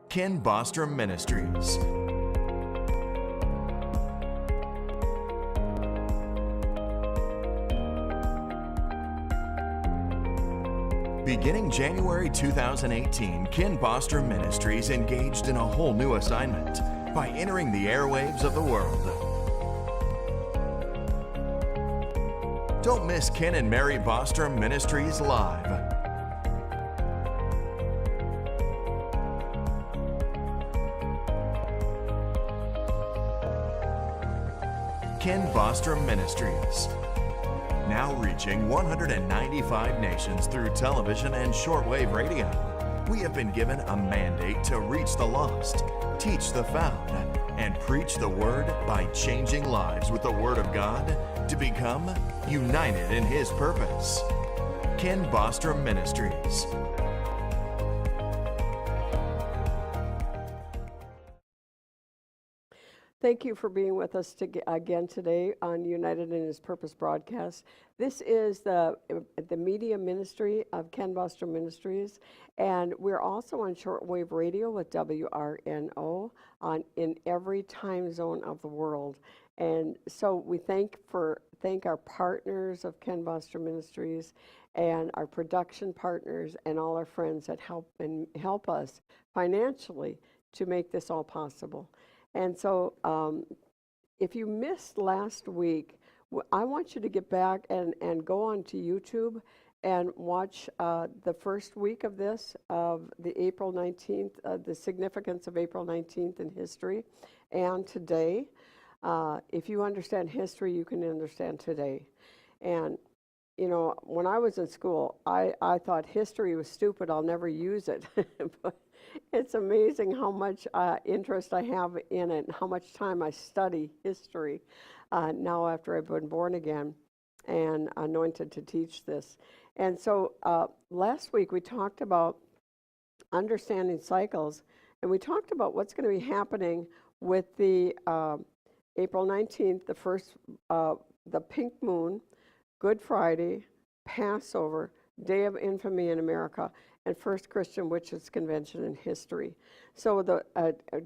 Bostrom Ministries. Beginning January 2018, Bostrom Ministries engaged in a whole new assignment by entering the airwaves of the world. Don't miss Ken and Mary Bostrom Ministries Live. Bostrom Ministries. Now reaching 195 nations through television and shortwave radio. We have been given a mandate to reach the lost, teach the found, and preach the Word by changing lives with the Word of God to become united in His purpose. Bostrom Ministries. Thank you for being with us again today on United in His Purpose broadcast. This is the media ministry of Bostrom Ministries, and we're also on shortwave radio with WRNO in every time zone of the world. And so we thank our partners of Bostrom Ministries and our production partners and all our friends that help us financially to make this all possible. And so if you missed last week, I want you to get back and go on to YouTube and watch the first week of this, of the April 19th, the significance of April 19th in history and today. If you understand history, you can understand today. And, you know, when I was in school, I thought history was stupid, I'll never use it. But it's amazing how much interest I have in it and how much time I study history now after I've been born again and anointed to teach this. And so last week we talked about understanding cycles, and we talked about what's going to be happening with the April 19th, the first, the pink moon, Good Friday, Passover, Day of Infamy in America, and First Christian Witches Convention in history. So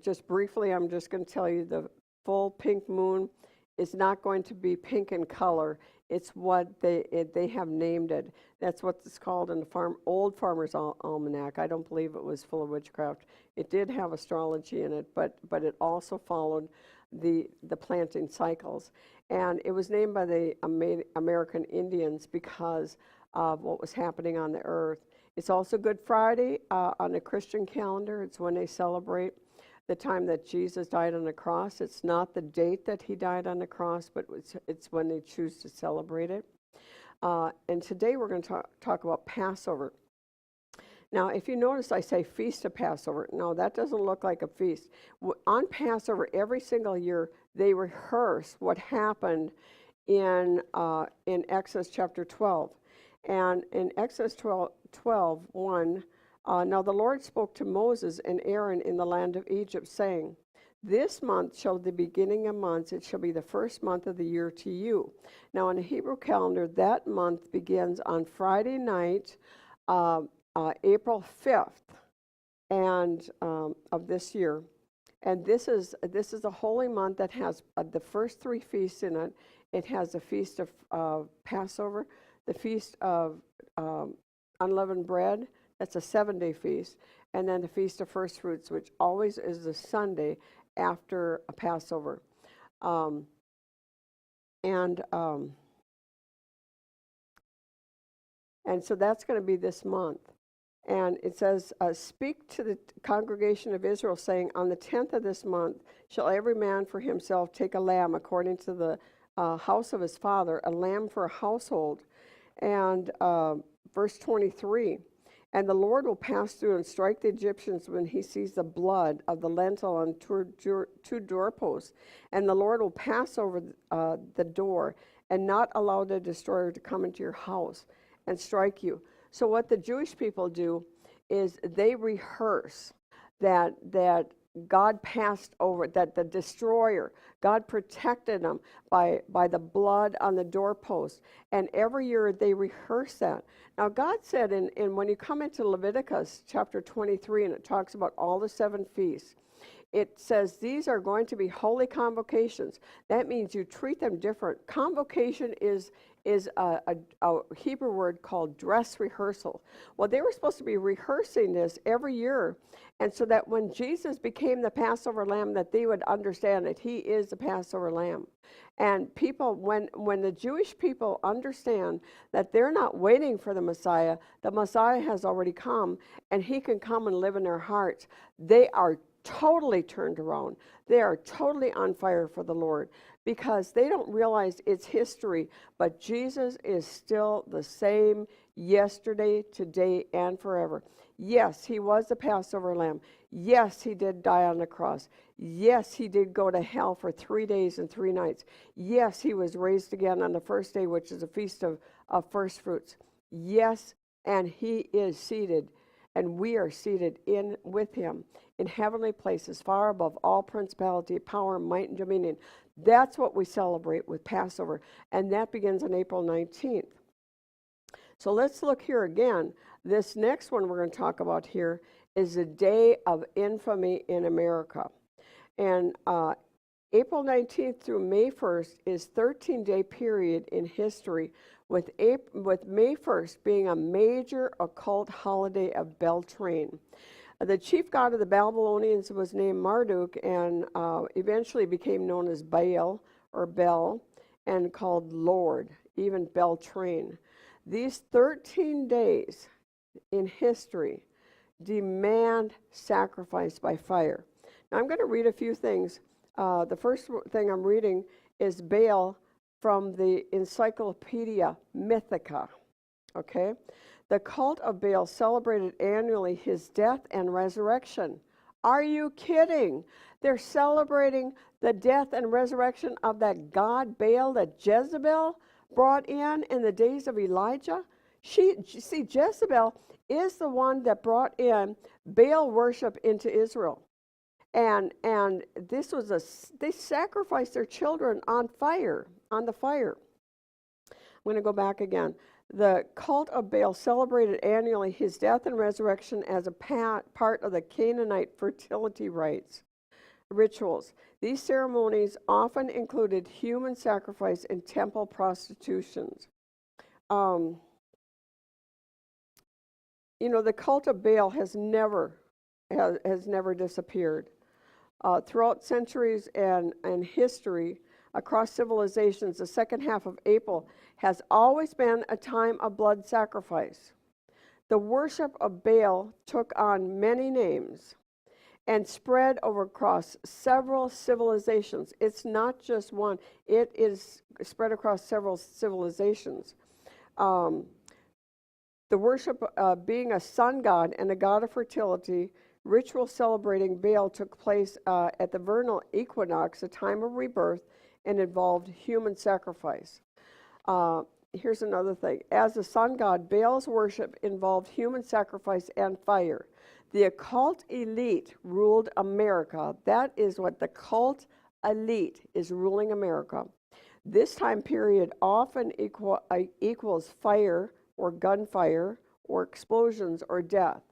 just briefly, I'm just going to tell you the full pink moon is not going to be pink in color. It's what they have named it. That's what it's called in the Old Farmer's Almanac. I don't believe it was full of witchcraft. It did have astrology in it, but it also followed the planting cycles. And it was named by the American Indians because of what was happening on the earth. It's also Good Friday on the Christian calendar. It's when they celebrate the time that Jesus died on the cross. It's not the date that he died on the cross, but it's when they choose to celebrate it. And today we're going to talk about Passover. Now, if you notice, I say Feast of Passover. No, that doesn't look like a feast. On Passover, every single year, they rehearse what happened in Exodus chapter 12. And in Exodus 12:1, now the Lord spoke to Moses and Aaron in the land of Egypt, saying, "This month shall be the beginning of months. It shall be the first month of the year to you." Now, in the Hebrew calendar, that month begins on Friday night, April 5th, and of this year. And this is a holy month that has the first three feasts in it. It has the Feast of Passover, the Feast of Unleavened Bread, that's a 7-day feast, and then the Feast of First Fruits, which always is the Sunday after a Passover. And so that's going to be this month. And it says, "Speak to the congregation of Israel, saying, on the 10th of this month shall every man for himself take a lamb according to the house of his father, a lamb for a household." And verse 23, "And the Lord will pass through and strike the Egyptians when he sees the blood of the lentil on two doorposts. And the Lord will pass over the door and not allow the destroyer to come into your house and strike you." So what the Jewish people do is they rehearse that God passed over, that the destroyer, God protected them by the blood on the doorpost. And every year they rehearse that. Now God said, when you come into Leviticus chapter 23, and it talks about all the 7 feasts, it says these are going to be holy convocations. That means you treat them different. Convocation is a Hebrew word called dress rehearsal. Well, they were supposed to be rehearsing this every year, and so that when Jesus became the Passover lamb, that they would understand that he is the Passover lamb. And people, when the Jewish people understand that they're not waiting for the Messiah has already come, and he can come and live in their hearts, they are totally turned around. They are totally on fire for the Lord, because they don't realize it's history, but Jesus is still the same yesterday, today, and forever. Yes, he was the Passover lamb. Yes, he did die on the cross. Yes, he did go to hell for 3 days and 3 nights. Yes, he was raised again on the first day, which is a feast of first fruits. Yes, and he is seated, and we are seated in with him in heavenly places, far above all principality, power, might, and dominion. That's what we celebrate with Passover, and that begins on April 19th. So let's look here again. This next one we're going to talk about here is the Day of Infamy in America. And April 19th through May 1st is 13-day period in history, with May 1st being a major occult holiday of Beltane. The chief god of the Babylonians was named Marduk, and eventually became known as Baal or Bel, and called Lord, even Beltane. These 13 days in history demand sacrifice by fire. Now I'm going to read a few things. The first thing I'm reading is Baal from the Encyclopedia Mythica. Okay? The cult of Baal celebrated annually his death and resurrection. Are you kidding? They're celebrating the death and resurrection of that god Baal that Jezebel brought in the days of Elijah. See, Jezebel is the one that brought in Baal worship into Israel. And this was they sacrificed their children on the fire. I'm going to go back again. The cult of Baal celebrated annually his death and resurrection as a part of the Canaanite fertility rituals. These ceremonies often included human sacrifice and temple prostitutions. The cult of Baal has never disappeared. Throughout centuries and history, across civilizations, the second half of April has always been a time of blood sacrifice. The worship of Baal took on many names and spread across several civilizations. It's not just one, it is spread across several civilizations. The worship being a sun god and a god of fertility, ritual celebrating Baal took place at the vernal equinox, a time of rebirth, and involved human sacrifice. Here's another thing. As a sun god, Baal's worship involved human sacrifice and fire. The occult elite ruled America. That is what the cult elite is ruling America. This time period often equals fire or gunfire or explosions or death.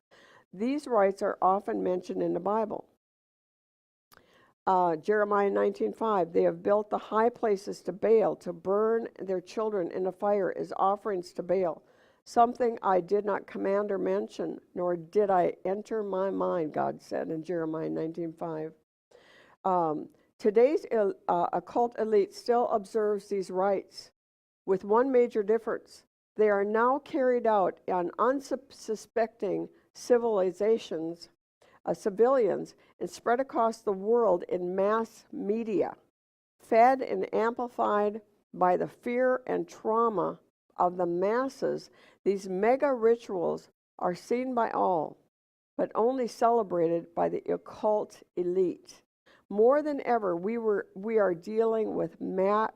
These rites are often mentioned in the Bible. Jeremiah 19:5, they have built the high places to Baal to burn their children in the fire as offerings to Baal, something I did not command or mention, nor did I enter my mind, God said in Jeremiah 19:5. Today's occult elite still observes these rites, with one major difference. They are now carried out on unsuspecting civilians, and spread across the world in mass media, fed and amplified by the fear and trauma of the masses. These mega rituals are seen by all, but only celebrated by the occult elite. More than ever, we are dealing with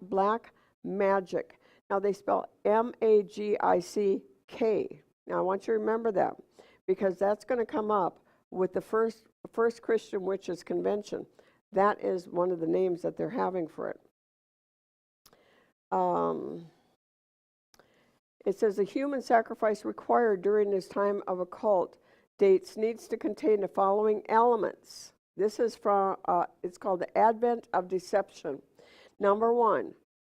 black magic. Now they spell Magick. Now I want you to remember that, because that's going to come up with the first Christian Witches Convention. That is one of the names that they're having for it. It says the human sacrifice required during this time of occult dates needs to contain the following elements. This is from, it's called the Advent of Deception. Number 1,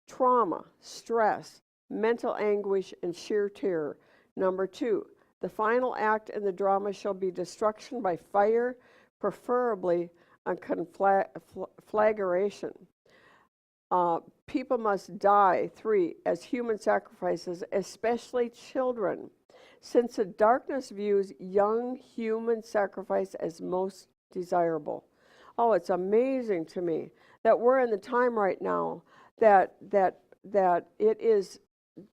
trauma, stress, mental anguish, and sheer terror. Number 2, the final act in the drama shall be destruction by fire, preferably on conflagration. People must die, 3, as human sacrifices, especially children, since the darkness views young human sacrifice as most desirable. Oh, it's amazing to me that we're in the time right now that it is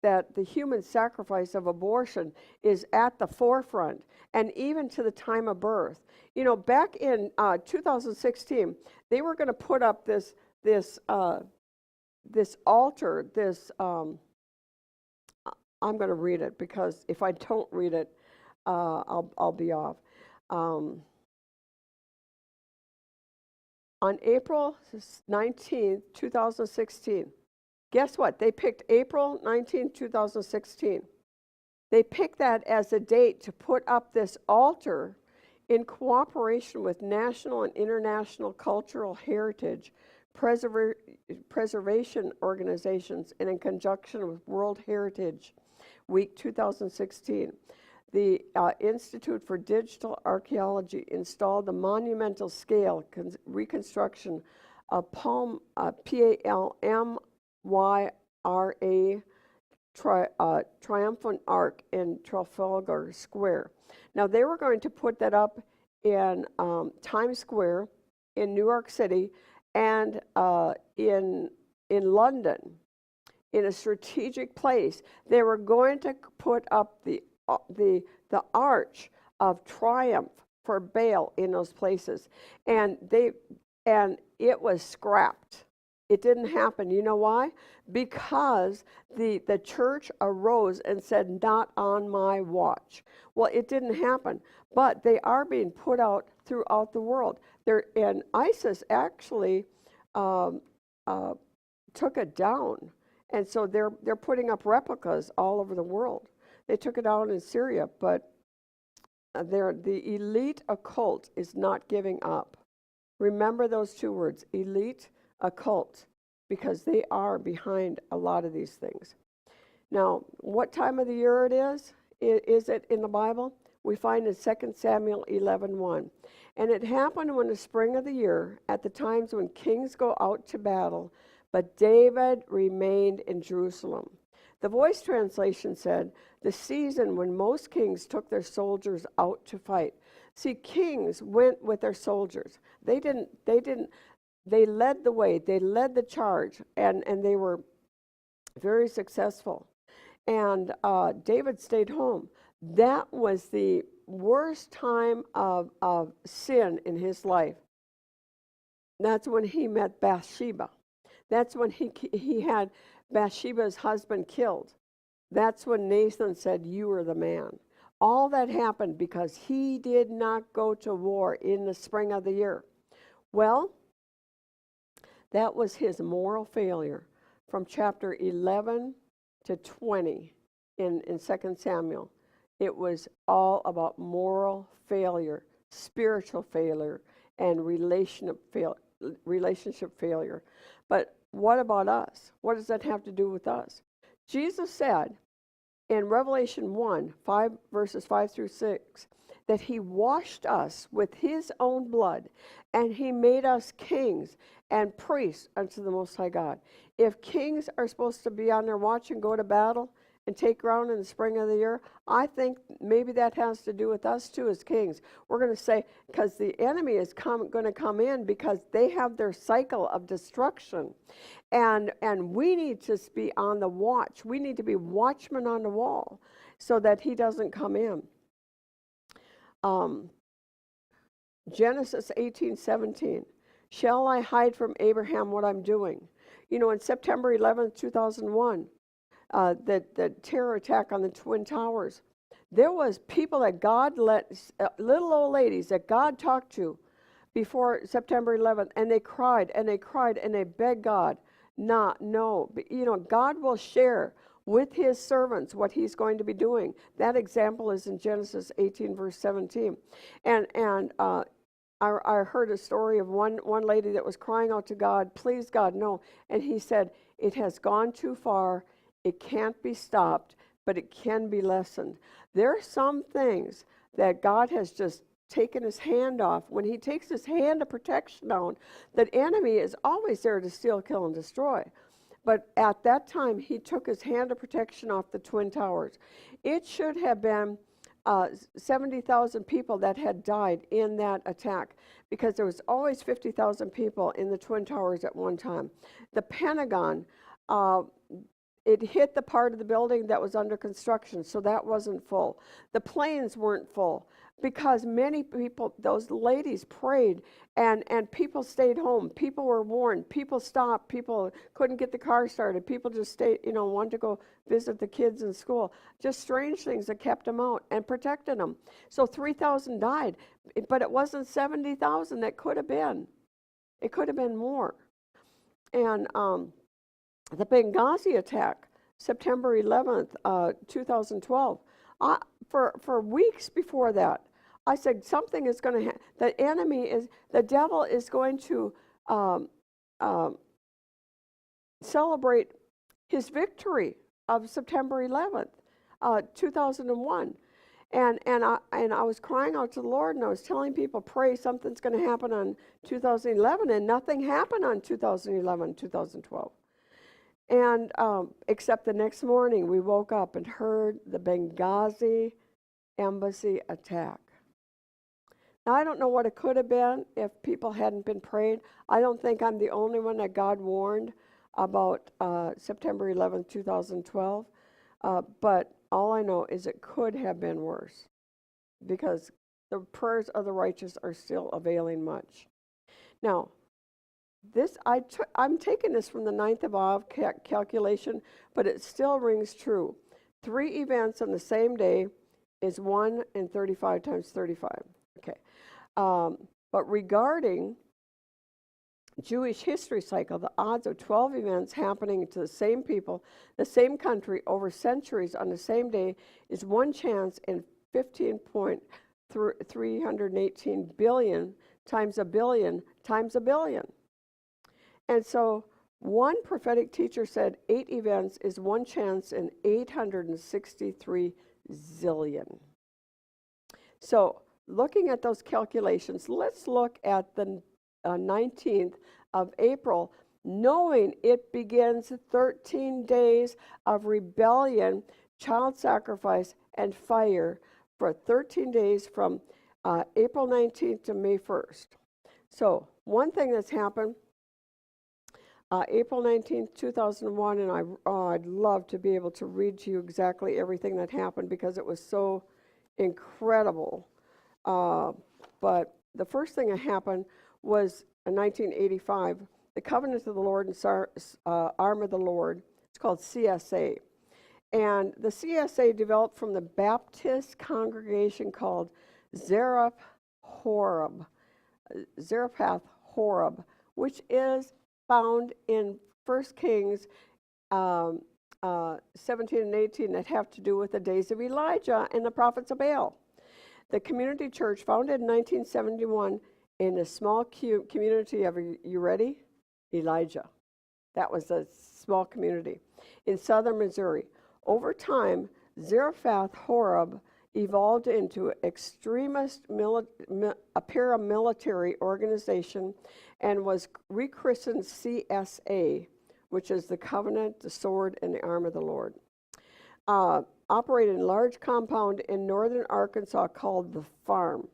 that the human sacrifice of abortion is at the forefront, and even to the time of birth. You know, back in 2016, they were going to put up this altar, I'm going to read it, because if I don't read it, I'll be off. On April 19th, 2016, guess what? They picked April 19th, 2016. They picked that as a date to put up this altar in cooperation with national and international cultural heritage preservation organizations and in conjunction with World Heritage Week 2016. The Institute for Digital Archaeology installed the monumental scale reconstruction of PALMYRA triumphant arc in Trafalgar Square. Now they were going to put that up in Times Square in New York City and in London, in a strategic place. They were going to put up the arch of triumph for Baal in those places, and it was scrapped. It didn't happen. You know why? Because the church arose and said, "Not on my watch." Well, it didn't happen, but they are being put out throughout the world. And ISIS actually took it down, and so they're putting up replicas all over the world. They took it down in Syria, but the elite occult is not giving up. Remember those two words, elite occult, because they are behind a lot of these things. Now, what time of the year it is it in the Bible? We find in 2 Samuel 11:1. And it happened when the spring of the year, at the times when kings go out to battle, but David remained in Jerusalem. The Voice translation said, the season when most kings took their soldiers out to fight. See, kings went with their soldiers. They led the way, they led the charge, and they were very successful. And David stayed home. That was the worst time of sin in his life. That's when he met Bathsheba. That's when he had Bathsheba's husband killed. That's when Nathan said, "You are the man." All that happened because he did not go to war in the spring of the year. Well, that was his moral failure from chapter 11 to 20 in 2 Samuel. It was all about moral failure, spiritual failure, and relationship failure. But what about us? What does that have to do with us? Jesus said in Revelation 1, 5 verses 5 through 6, that he washed us with his own blood, and he made us kings and priests unto the Most High God. If kings are supposed to be on their watch and go to battle and take ground in the spring of the year, I think maybe that has to do with us too as kings. We're going to say, because the enemy is going to come in because they have their cycle of destruction. And we need to be on the watch. We need to be watchmen on the wall so that he doesn't come in. Genesis 18:17. Shall I hide from Abraham what I'm doing? You know, on September 11th, 2001, the terror attack on the Twin Towers, There was people that God let, little old ladies that God talked to before September 11th, and they cried and they cried and they begged God, no. But, God will share with his servants what he's going to be doing. That example is in Genesis 18, verse 17. I heard a story of one lady that was crying out to God, please God, no. And he said, it has gone too far. It can't be stopped, but it can be lessened. There are some things that God has just taken his hand off. When he takes his hand of protection down, that enemy is always there to steal, kill, and destroy. But at that time, he took his hand of protection off the Twin Towers. It should have been 70,000 people that had died in that attack, because there was always 50,000 people in the Twin Towers at one time. The Pentagon, it hit the part of the building that was under construction, so that wasn't full. The planes weren't full because many people, those ladies prayed, and people stayed home. People were warned. People stopped. People couldn't get the car started. People just stayed, wanted to go visit the kids in school. Just strange things that kept them out and protected them. So 3,000 died, but it wasn't 70,000 that could have been. It could have been more. And the Benghazi attack, September 11th, 2012, for weeks before that, I said something is going to happen. The devil is going to celebrate his victory of September 11th, 2001. And I was crying out to the Lord, and I was telling people, pray something's going to happen on 2011, and nothing happened on 2011, 2012. And except the next morning, we woke up and heard the Benghazi embassy attack. Now, I don't know what it could have been if people hadn't been prayed. I don't think I'm the only one that God warned about September 11th, 2012. But all I know is it could have been worse, because the prayers of the righteous are still availing much. Now, I'm taking this from the 9th of Av calculation, but it still rings true. 3 events on the same day is 1 and 35 times 35. Okay. But regarding Jewish history cycle, the odds of 12 events happening to the same people, the same country, over centuries on the same day is 1 chance in 15.318 billion times a billion times a billion. And so one prophetic teacher said 8 events is 1 chance in 863 zillion. So looking at those calculations, let's look at the 19th of April, knowing it begins 13 days of rebellion, child sacrifice, and fire for 13 days from April 19th to May 1st. So one thing that's happened, April 19th, 2001, and I'd love to be able to read to you exactly everything that happened, because it was so incredible. But the first thing that happened was in 1985, the Covenant of the Lord and Arm of the Lord. It's called CSA. And the CSA developed from the Baptist congregation called Zarephath Horeb, which is found in 1 Kings 17 and 18, that have to do with the days of Elijah and the prophets of Baal. The community church, founded in 1971 in a small community of, you ready? Elijah. That was a small community in southern Missouri. Over time, Zarephath Horeb evolved into extremist a paramilitary organization and was rechristened CSA, which is the Covenant, the Sword, and the Arm of the Lord. Operated in a large compound in northern Arkansas called The Farm.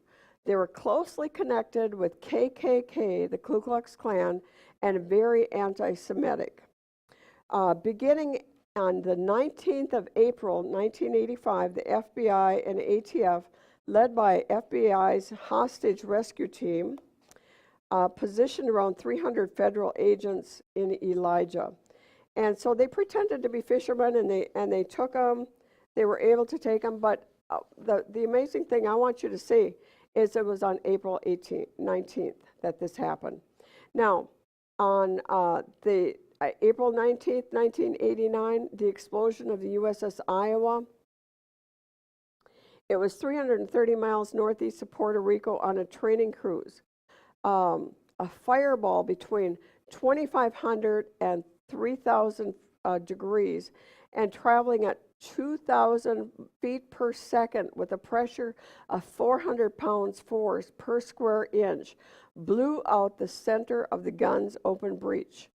They were closely connected with KKK, the Ku Klux Klan, and very anti-Semitic. Beginning on the 19th of April, 1985, the FBI and ATF, led by FBI's hostage rescue team, positioned around 300 federal agents in Elijah. And so they pretended to be fishermen, and they took them. They were able to take them, but the amazing thing I want you to see is it was on April 19th that this happened. Now, on the April 19th, 1989, the explosion of the USS Iowa. It was 330 miles northeast of Puerto Rico on a training cruise. A fireball between 2,500 and 3,000 degrees and traveling at 2,000 feet per second with a pressure of 400 pounds force per square inch blew out the center of the gun's open breech.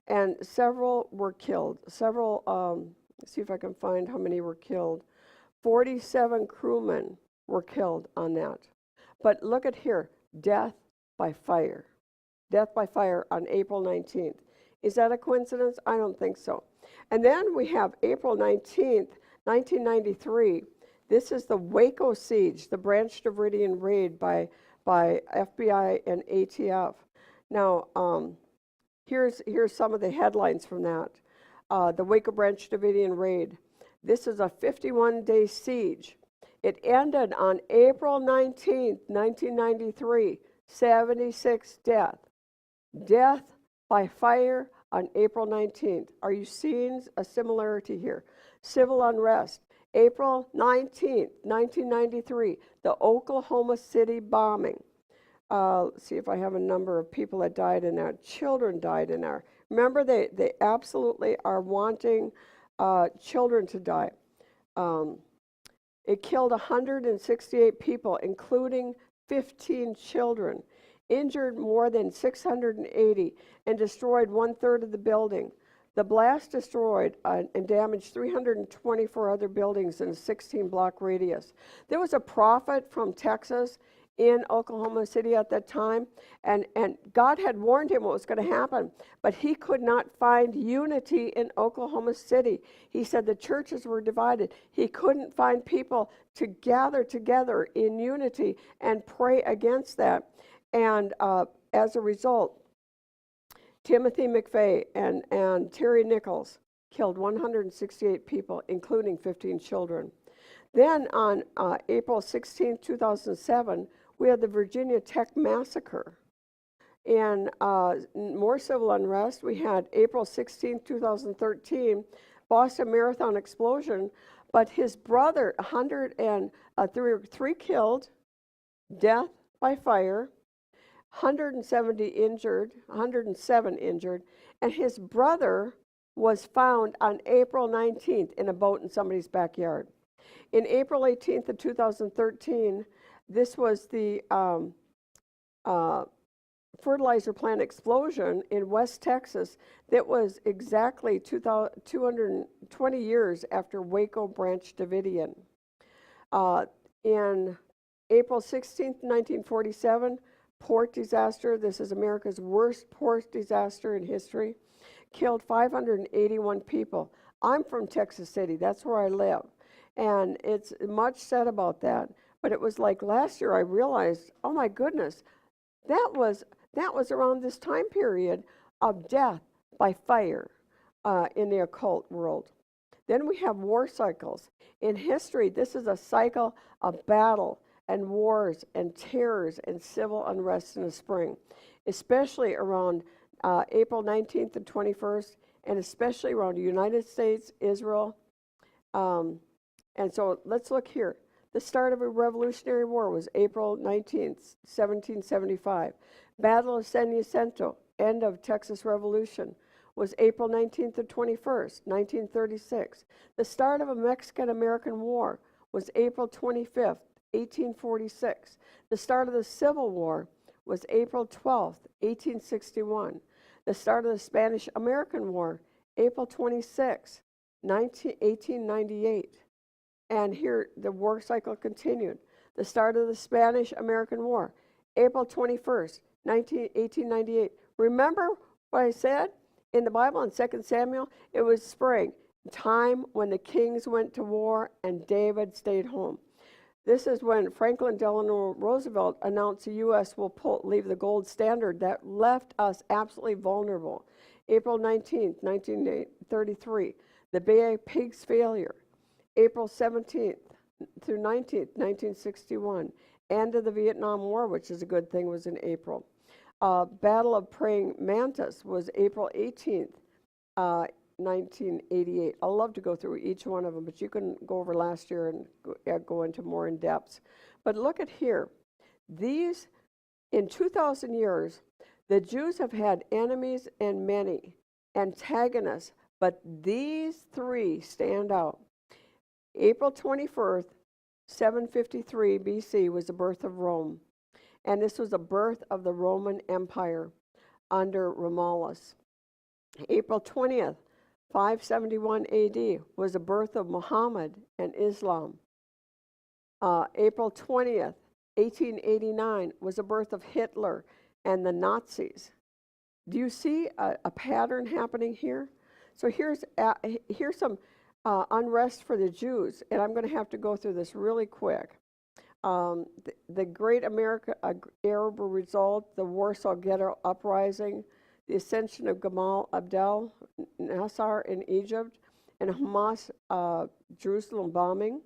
And several were killed. Let's see if I can find how many were killed. 47 crewmen were killed on that. But look at here, death by fire. Death by fire on April 19th. Is that a coincidence? I don't think so. And then we have April 19th, 1993. This is the Waco siege, the Branch Davidian raid by FBI and ATF. Now, here's some of the headlines from that. The Waco Branch Davidian raid. This is a 51-day siege. It ended on April 19th, 1993, 76 death. Death by fire on April 19th. Are you seeing a similarity here? Civil unrest. April 19th, 1993, the Oklahoma City bombing. Let's see if I have a number of people that died in there. Children died in there. Remember, they absolutely are wanting children to die. It killed 168 people, including 15 children, injured more than 680, and destroyed 1/3 of the building. The blast destroyed and damaged 324 other buildings in a 16-block radius. There was a prophet from Texas in Oklahoma City at that time, and God had warned him what was going to happen, but he could not find unity in Oklahoma City. He said the churches were divided. He couldn't find people to gather together in unity and pray against that. And as a result, Timothy McVeigh and Terry Nichols killed 168 people, including 15 children. Then on April 16, 2007, we had the Virginia Tech massacre. And more civil unrest, we had April 16, 2013, Boston Marathon explosion, but his brother, 103 killed, death by fire, 107 injured, and his brother was found on April 19th in a boat in somebody's backyard. In April 18th of 2013, this was the fertilizer plant explosion in West Texas that was exactly 220 years after Waco Branch Davidian. In April 16th, 1947, port disaster. This is America's worst port disaster in history. Killed 581 people. I'm from Texas City. That's where I live. And it's much said about that. But it was like last year I realized, oh my goodness, that was around this time period of death by fire in the occult world. Then we have war cycles. In history, this is a cycle of battle and wars and terrors and civil unrest in the spring, especially around April 19th and 21st, and especially around the United States, Israel. And so let's look here. The start of a Revolutionary War was April 19th, 1775. Battle of San Jacinto, end of Texas Revolution, was April 19th to 21st, 1936. The start of a Mexican-American War was April 25th, 1846. The start of the Civil War was April 12th, 1861. The start of the Spanish-American War, April 26th, 1898. And here the war cycle continued. The start of the Spanish-American War, April 21st, 1898. Remember what I said in the Bible in 2 Samuel? It was spring, time when the kings went to war and David stayed home. This is when Franklin Delano Roosevelt announced the U.S. will leave the gold standard that left us absolutely vulnerable. April 19th, 1933, the Bay of Pigs failure. April 17th, through 19th, 1961. End of the Vietnam War, which is a good thing, was in April. Battle of Praying Mantis was April 18th, 1988. I'll love to go through each one of them, but you can go over last year and go into more in depth. But look at here. These, in 2,000 years, the Jews have had enemies and many, antagonists, but these three stand out. April 21st, 753 BC was the birth of Rome, and this was the birth of the Roman Empire under Romulus. April 20th, 571 AD was the birth of Muhammad and Islam. April 20th, 1889 was the birth of Hitler and the Nazis. Do you see a pattern happening here? So here's some unrest for the Jews, and I'm going to have to go through this really quick. The Great Arab Revolt, the Warsaw Ghetto Uprising, the ascension of Gamal Abdel Nasser in Egypt, and Hamas Jerusalem bombing.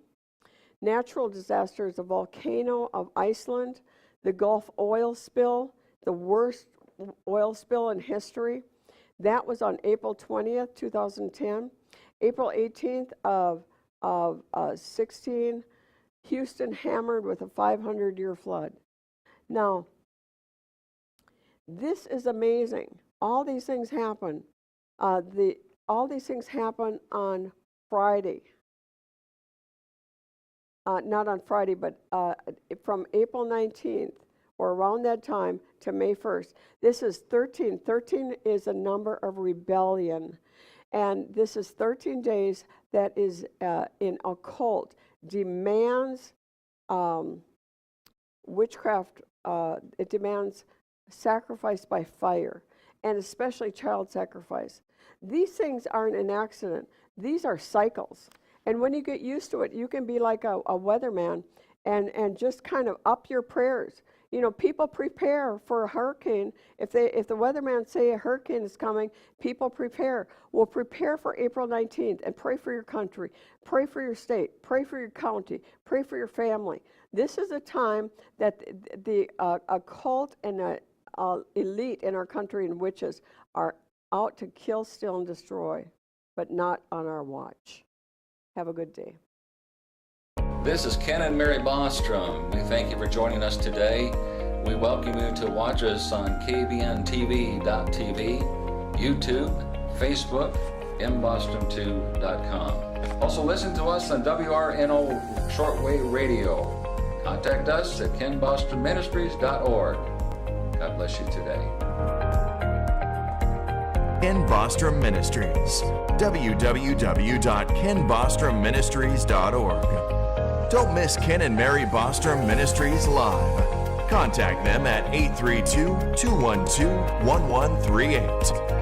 Natural disasters, the volcano of Iceland, the Gulf oil spill, the worst oil spill in history. That was on April 20th, 2010. April 18th of 16, Houston hammered with a 500-year flood. Now, this is amazing. All these things happen. All these things happen on Friday. Not on Friday, but from April 19th or around that time to May 1st. This is 13. 13 is a number of rebellion. And this is 13 days that is in occult, demands witchcraft, it demands sacrifice by fire, and especially child sacrifice. These things aren't an accident. These are cycles. And when you get used to it, you can be like a weatherman and just kind of up your prayers. You know, people prepare for a hurricane. If the weatherman say a hurricane is coming, people prepare. Well, prepare for April 19th and pray for your country, pray for your state, pray for your county, pray for your family. This is a time that the occult and the elite in our country and witches are out to kill, steal, and destroy, but not on our watch. Have a good day. This is Ken and Mary Bostrom. We thank you for joining us today. We welcome you to watch us on kbntv.tv, YouTube, Facebook, mbostrom2.com. Also listen to us on WRNO Shortwave Radio. Contact us at kenbostromministries.org. God bless you today. Ken Bostrom Ministries. www.kenbostromministries.org. Don't miss Ken and Mary Bostrom Ministries live. Contact them at 832-212-1138.